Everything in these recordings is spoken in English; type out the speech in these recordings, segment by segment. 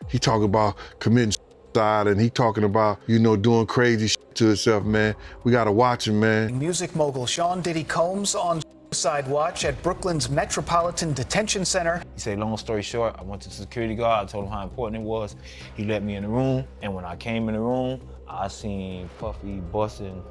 He talking about committing suicide, and he talking about, you know, doing crazy shit to himself, man. We gotta watch him, man. Music mogul Sean Diddy Combs on suicide watch at Brooklyn's Metropolitan Detention Center. He said, long story short, I went to the security guard, I told him how important it was. He let me in the room, and when I came in the room, I seen Puffy busting.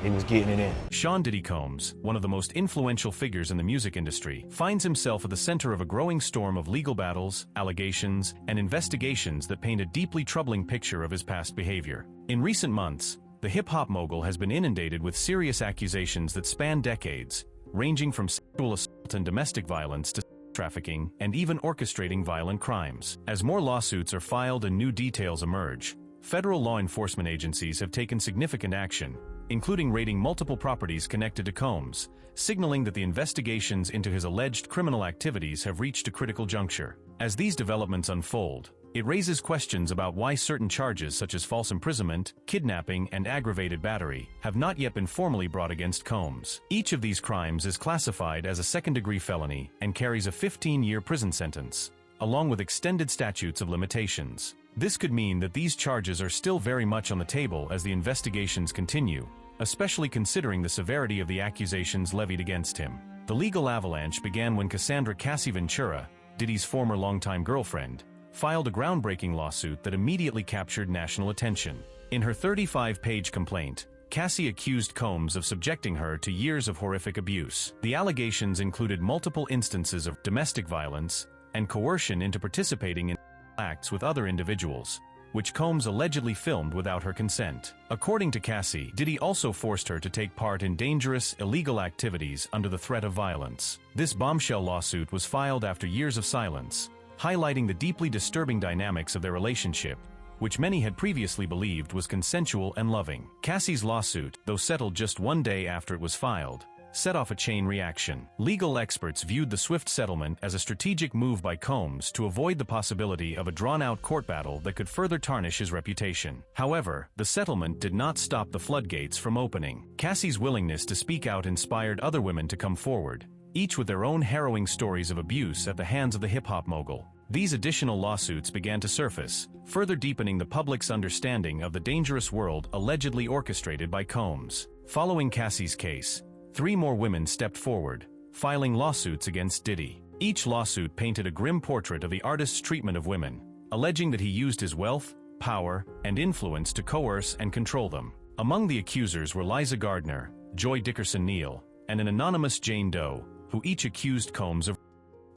He was getting it in. Sean Diddy Combs, one of the most influential figures in the music industry, finds himself at the center of a growing storm of legal battles, allegations, and investigations that paint a deeply troubling picture of his past behavior. In recent months, the hip-hop mogul has been inundated with serious accusations that span decades, ranging from sexual assault and domestic violence to trafficking and even orchestrating violent crimes. As more lawsuits are filed and new details emerge, federal law enforcement agencies have taken significant action, including raiding multiple properties connected to Combs, signaling that the investigations into his alleged criminal activities have reached a critical juncture. As these developments unfold, it raises questions about why certain charges such as false imprisonment, kidnapping, and aggravated battery have not yet been formally brought against Combs. Each of these crimes is classified as a second-degree felony and carries a 15-year prison sentence, along with extended statutes of limitations. This could mean that these charges are still very much on the table as the investigations continue, especially considering the severity of the accusations levied against him. The legal avalanche began when Cassandra Cassie Ventura, Diddy's former longtime girlfriend, filed a groundbreaking lawsuit that immediately captured national attention. In her 35-page complaint, Cassie accused Combs of subjecting her to years of horrific abuse. The allegations included multiple instances of domestic violence and coercion into participating in acts with other individuals, which Combs allegedly filmed without her consent. According to Cassie, Diddy also forced her to take part in dangerous, illegal activities under the threat of violence. This bombshell lawsuit was filed after years of silence, highlighting the deeply disturbing dynamics of their relationship, which many had previously believed was consensual and loving. Cassie's lawsuit, though settled just one day after it was filed, set off a chain reaction. Legal experts viewed the swift settlement as a strategic move by Combs to avoid the possibility of a drawn-out court battle that could further tarnish his reputation. However, the settlement did not stop the floodgates from opening. Cassie's willingness to speak out inspired other women to come forward, each with their own harrowing stories of abuse at the hands of the hip-hop mogul. These additional lawsuits began to surface, further deepening the public's understanding of the dangerous world allegedly orchestrated by Combs. Following Cassie's case, 3 more women stepped forward, filing lawsuits against Diddy. Each lawsuit painted a grim portrait of the artist's treatment of women, alleging that he used his wealth, power, and influence to coerce and control them. Among the accusers were Liza Gardner, Joy Dickerson-Neal, and an anonymous Jane Doe, who each accused Combs of.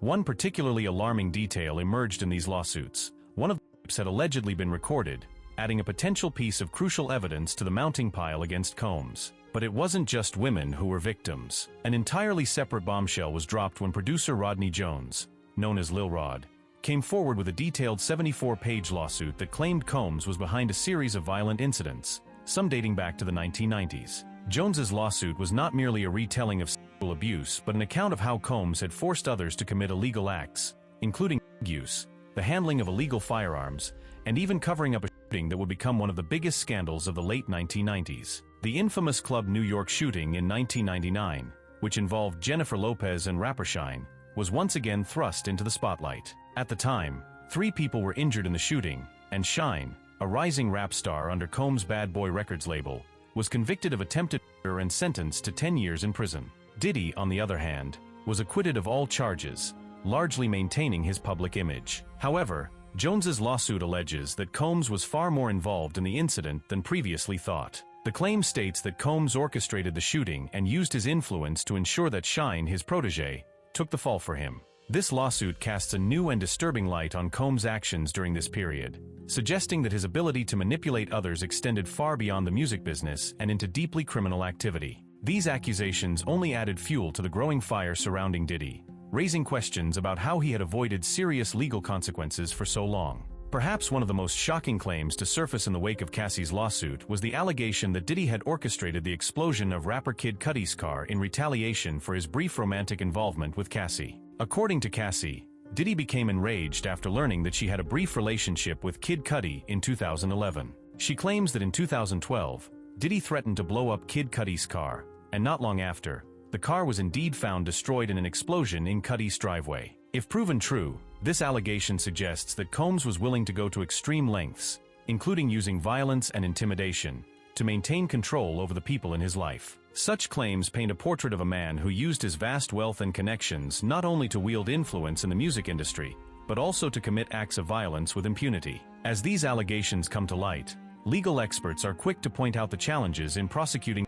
One particularly alarming detail emerged in these lawsuits. One of the tapes had allegedly been recorded, adding a potential piece of crucial evidence to the mounting pile against Combs. But it wasn't just women who were victims. An entirely separate bombshell was dropped when producer Rodney Jones, known as Lil Rod, came forward with a detailed 74-page lawsuit that claimed Combs was behind a series of violent incidents, some dating back to the 1990s. Jones's lawsuit was not merely a retelling of sexual abuse but an account of how Combs had forced others to commit illegal acts, including drug use, the handling of illegal firearms, and even covering up a shooting that would become one of the biggest scandals of the late 1990s. The infamous Club New York shooting in 1999, which involved Jennifer Lopez and rapper Shine, was once again thrust into the spotlight. At the time, 3 people were injured in the shooting, and Shine, a rising rap star under Combs' Bad Boy Records label, was convicted of attempted murder and sentenced to 10 years in prison. Diddy, on the other hand, was acquitted of all charges, largely maintaining his public image. However, Jones's lawsuit alleges that Combs was far more involved in the incident than previously thought. The claim states that Combs orchestrated the shooting and used his influence to ensure that Shine, his protege, took the fall for him. This lawsuit casts a new and disturbing light on Combs' actions during this period, suggesting that his ability to manipulate others extended far beyond the music business and into deeply criminal activity. These accusations only added fuel to the growing fire surrounding Diddy, raising questions about how he had avoided serious legal consequences for so long. Perhaps one of the most shocking claims to surface in the wake of Cassie's lawsuit was the allegation that Diddy had orchestrated the explosion of rapper Kid Cudi's car in retaliation for his brief romantic involvement with Cassie. According to Cassie, Diddy became enraged after learning that she had a brief relationship with Kid Cudi in 2011. She claims that in 2012, Diddy threatened to blow up Kid Cudi's car, and not long after, the car was indeed found destroyed in an explosion in Cudi's driveway. If proven true, this allegation suggests that Combs was willing to go to extreme lengths, including using violence and intimidation, to maintain control over the people in his life. Such claims paint a portrait of a man who used his vast wealth and connections not only to wield influence in the music industry, but also to commit acts of violence with impunity. As these allegations come to light, legal experts are quick to point out the challenges in prosecuting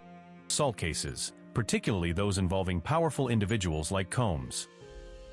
assault cases, particularly those involving powerful individuals like Combs.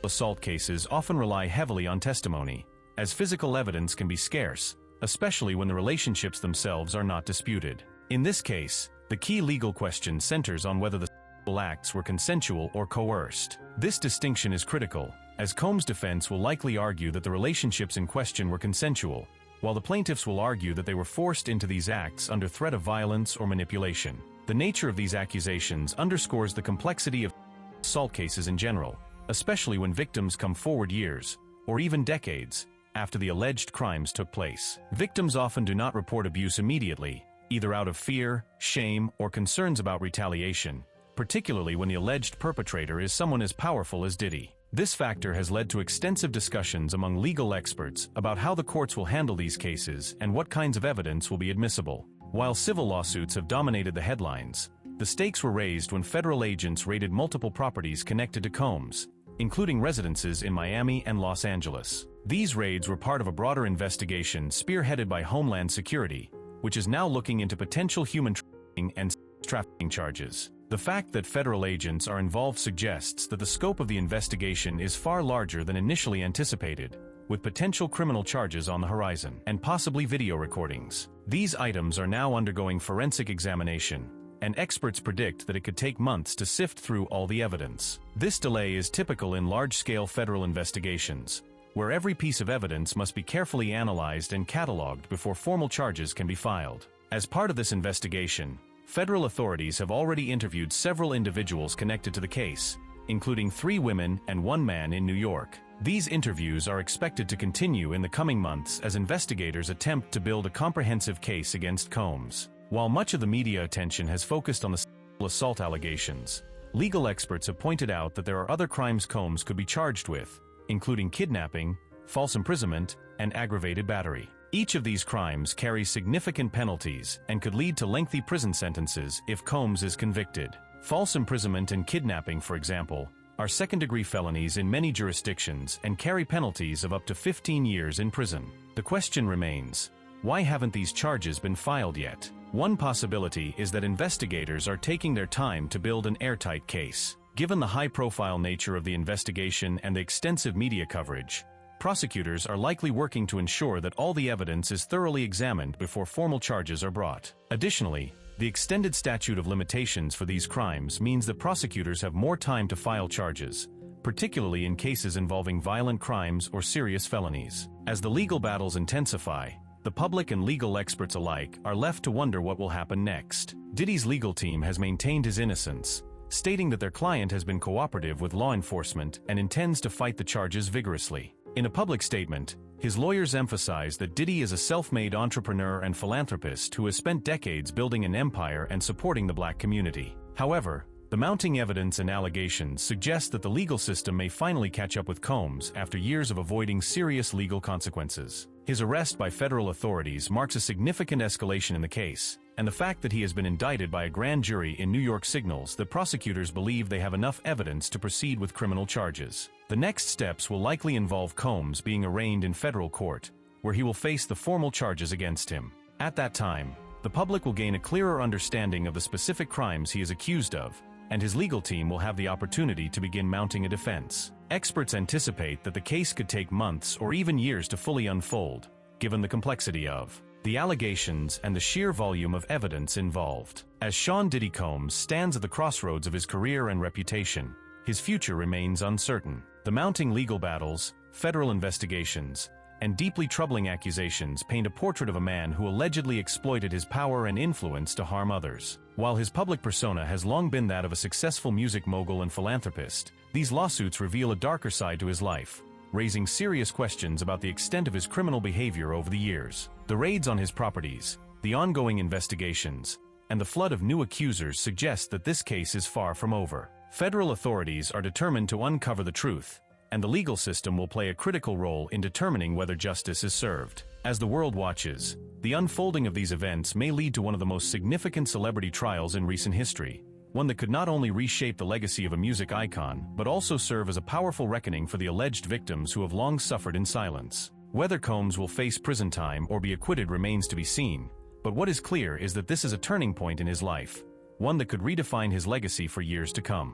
Assault cases often rely heavily on testimony, as physical evidence can be scarce, especially when the relationships themselves are not disputed. In this case, the key legal question centers on whether the sexual acts were consensual or coerced. This distinction is critical, as Combs' defense will likely argue that the relationships in question were consensual, while the plaintiffs will argue that they were forced into these acts under threat of violence or manipulation. The nature of these accusations underscores the complexity of assault cases in general, especially when victims come forward years, or even decades, after the alleged crimes took place. Victims often do not report abuse immediately, either out of fear, shame, or concerns about retaliation, particularly when the alleged perpetrator is someone as powerful as Diddy. This factor has led to extensive discussions among legal experts about how the courts will handle these cases and what kinds of evidence will be admissible. While civil lawsuits have dominated the headlines, the stakes were raised when federal agents raided multiple properties connected to Combs, including residences in Miami and Los Angeles. These raids were part of a broader investigation spearheaded by Homeland Security, which is now looking into potential human trafficking and trafficking charges. The fact that federal agents are involved suggests that the scope of the investigation is far larger than initially anticipated, with potential criminal charges on the horizon, and possibly video recordings. These items are now undergoing forensic examination, and experts predict that it could take months to sift through all the evidence. This delay is typical in large-scale federal investigations, where every piece of evidence must be carefully analyzed and cataloged before formal charges can be filed. As part of this investigation, federal authorities have already interviewed several individuals connected to the case, including 3 women and 1 man in New York. These interviews are expected to continue in the coming months as investigators attempt to build a comprehensive case against Combs. While much of the media attention has focused on the sexual assault allegations, legal experts have pointed out that there are other crimes Combs could be charged with, including kidnapping, false imprisonment, and aggravated battery. Each of these crimes carries significant penalties and could lead to lengthy prison sentences if Combs is convicted. False imprisonment and kidnapping, for example, are second-degree felonies in many jurisdictions and carry penalties of up to 15 years in prison. The question remains, why haven't these charges been filed yet? One possibility is that investigators are taking their time to build an airtight case. Given the high-profile nature of the investigation and the extensive media coverage, prosecutors are likely working to ensure that all the evidence is thoroughly examined before formal charges are brought. Additionally, the extended statute of limitations for these crimes means that prosecutors have more time to file charges, particularly in cases involving violent crimes or serious felonies. As the legal battles intensify, the public and legal experts alike are left to wonder what will happen next. Diddy's legal team has maintained his innocence, stating that their client has been cooperative with law enforcement and intends to fight the charges vigorously. In a public statement, his lawyers emphasize that Diddy is a self-made entrepreneur and philanthropist who has spent decades building an empire and supporting the black community. However, the mounting evidence and allegations suggest that the legal system may finally catch up with Combs after years of avoiding serious legal consequences. His arrest by federal authorities marks a significant escalation in the case, and the fact that he has been indicted by a grand jury in New York signals that prosecutors believe they have enough evidence to proceed with criminal charges. The next steps will likely involve Combs being arraigned in federal court, where he will face the formal charges against him. At that time, the public will gain a clearer understanding of the specific crimes he is accused of, and his legal team will have the opportunity to begin mounting a defense. Experts anticipate that the case could take months or even years to fully unfold, given the complexity of the allegations and the sheer volume of evidence involved. As Sean Diddy Combs stands at the crossroads of his career and reputation, his future remains uncertain. The mounting legal battles, federal investigations, and deeply troubling accusations paint a portrait of a man who allegedly exploited his power and influence to harm others. While his public persona has long been that of a successful music mogul and philanthropist, these lawsuits reveal a darker side to his life, raising serious questions about the extent of his criminal behavior over the years. The raids on his properties, the ongoing investigations, and the flood of new accusers suggest that this case is far from over. Federal authorities are determined to uncover the truth, and the legal system will play a critical role in determining whether justice is served. As the world watches, the unfolding of these events may lead to one of the most significant celebrity trials in recent history, one that could not only reshape the legacy of a music icon, but also serve as a powerful reckoning for the alleged victims who have long suffered in silence. Whether Combs will face prison time or be acquitted remains to be seen, but what is clear is that this is a turning point in his life, one that could redefine his legacy for years to come.